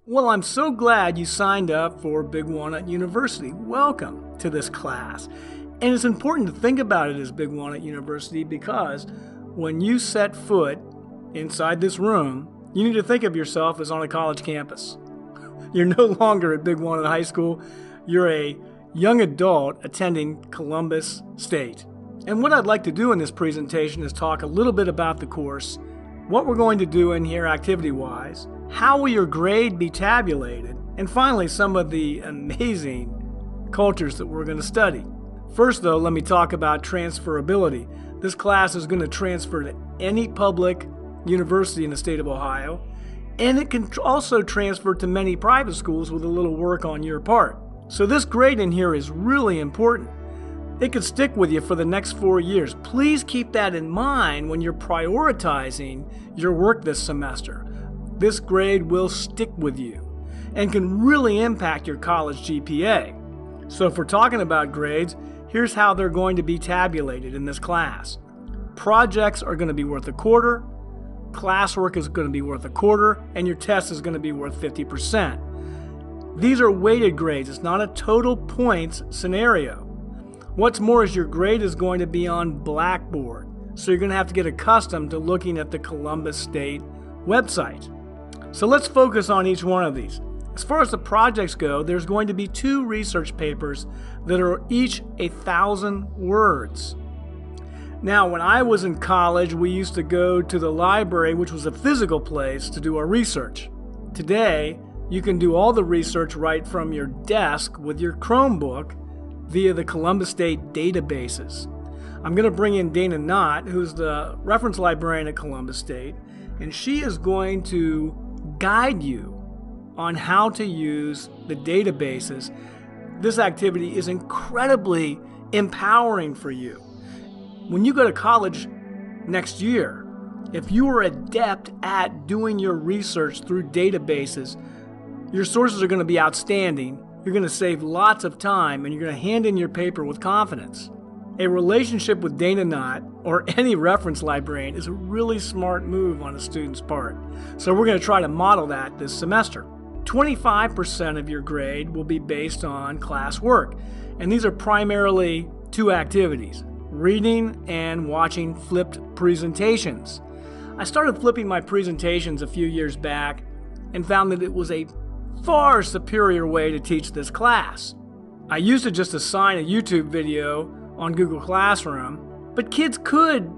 Well, I'm so glad you signed up for Big Walnut University. Welcome to this class. And it's important to think about it as Big Walnut University because when you set foot inside this room, you need to think of yourself as on a college campus. You're no longer at Big Walnut High School. You're a young adult attending Columbus State. And what I'd like to do in this presentation is talk a little bit about the course, what we're going to do in here activity-wise, how will your grade be tabulated, and finally some of the amazing cultures that we're going to study. First though, let me talk about transferability. This class is going to transfer to any public university in the state of Ohio, and it can also transfer to many private schools with a little work on your part. So this grade in here is really important. It could stick with you for the next 4 years. Please keep that in mind when you're prioritizing your work this semester. This grade will stick with you and can really impact your college GPA. So if we're talking about grades, here's how they're going to be tabulated in this class. Projects are going to be worth a quarter, classwork is going to be worth a quarter, and your test is going to be worth 50%. These are weighted grades. It's not a total points scenario. What's more is your grade is going to be on Blackboard, so you're going to have to get accustomed to looking at the Columbus State website. So let's focus on each one of these. As far as the projects go, there's going to be 2 research papers that are each 1,000 words. Now, when I was in college, we used to go to the library, which was a physical place, to do our research. Today, you can do all the research right from your desk with your Chromebook via the Columbus State databases. I'm going to bring in Dana Knott, who's the reference librarian at Columbus State, and she is going to guide you on how to use the databases. This activity is incredibly empowering for you. When you go to college next year, if you are adept at doing your research through databases, your sources are going to be outstanding. You're going to save lots of time, and you're going to hand in your paper with confidence. A relationship with Dana Knott or any reference librarian is a really smart move on a student's part. So we're going to try to model that this semester. 25% of your grade will be based on classwork, and these are primarily 2 activities: reading and watching flipped presentations. I started flipping my presentations a few years back and found that it was a far superior way to teach this class. I used to just assign a YouTube video on Google Classroom, but kids could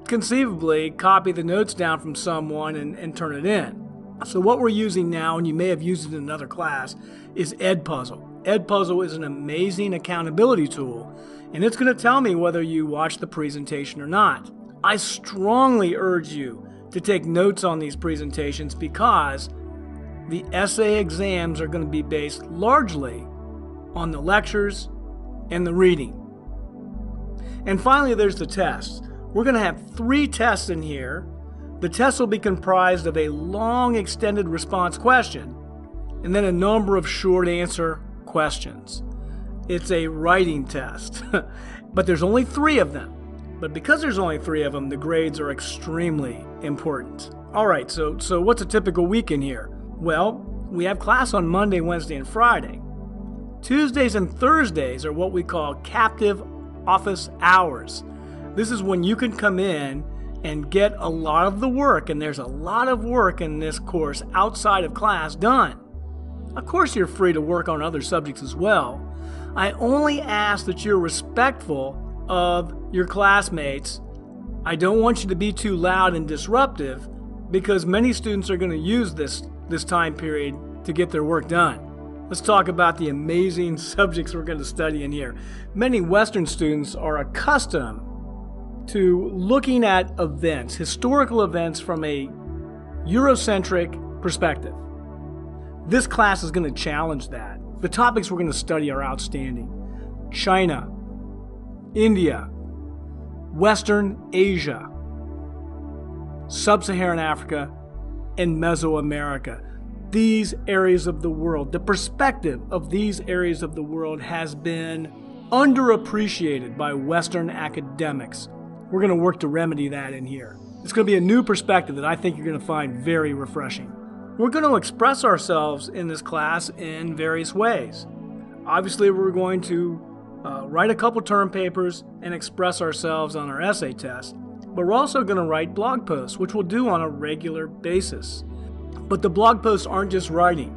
conceivably copy the notes down from someone and turn it in. So what we're using now, and you may have used it in another class, is Edpuzzle. Edpuzzle is an amazing accountability tool, and it's going to tell me whether you watched the presentation or not. I strongly urge you to take notes on these presentations because the essay exams are going to be based largely on the lectures and the reading. And finally, there's the tests. We're going to have 3 tests in here. The tests will be comprised of a long extended response question and then a number of short answer questions. It's a writing test, but there's only 3 of them. But because there's only 3 of them, the grades are extremely important. All right, so what's a typical week in here? Well, we have class on Monday, Wednesday, and Friday. Tuesdays and Thursdays are what we call captive office hours. This is when you can come in and get a lot of the work, and there's a lot of work in this course outside of class done. Of course, you're free to work on other subjects as well. I only ask that you're respectful of your classmates. I don't want you to be too loud and disruptive because many students are going to use this time period to get their work done. Let's talk about the amazing subjects we're going to study in here. Many Western students are accustomed to looking at events, historical events, from a Eurocentric perspective. This class is going to challenge that. The topics we're going to study are outstanding. China, India, Western Asia, Sub-Saharan Africa, and Mesoamerica. These areas of the world, the perspective of these areas of the world has been underappreciated by Western academics. We're going to work to remedy that in here. It's going to be a new perspective that I think you're going to find very refreshing. We're going to express ourselves in this class in various ways. Obviously, we're going to write a couple term papers and express ourselves on our essay test, but we're also going to write blog posts, which we'll do on a regular basis. But the blog posts aren't just writing.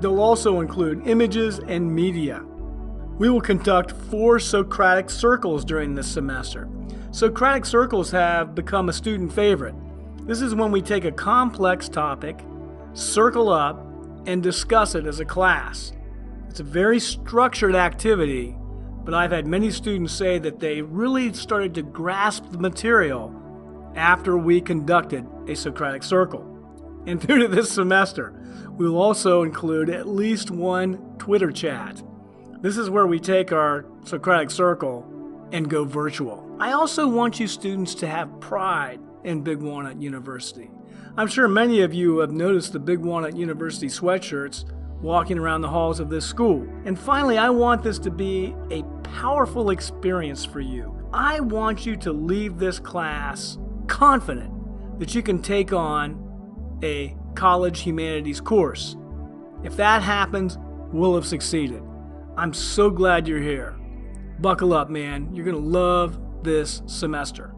They'll also include images and media. We will conduct 4 Socratic circles during this semester. Socratic circles have become a student favorite. This is when we take a complex topic, circle up, and discuss it as a class. It's a very structured activity, but I've had many students say that they really started to grasp the material after we conducted a Socratic circle. And through this semester, we will also include at least 1 Twitter chat. This is where we take our Socratic circle and go virtual. I also want you students to have pride in Big Walnut University. I'm sure many of you have noticed the Big Walnut University sweatshirts walking around the halls of this school. And finally, I want this to be a powerful experience for you. I want you to leave this class confident that you can take on a college humanities course. If that happens, we'll have succeeded. I'm so glad you're here. Buckle up, man. You're going to love this semester.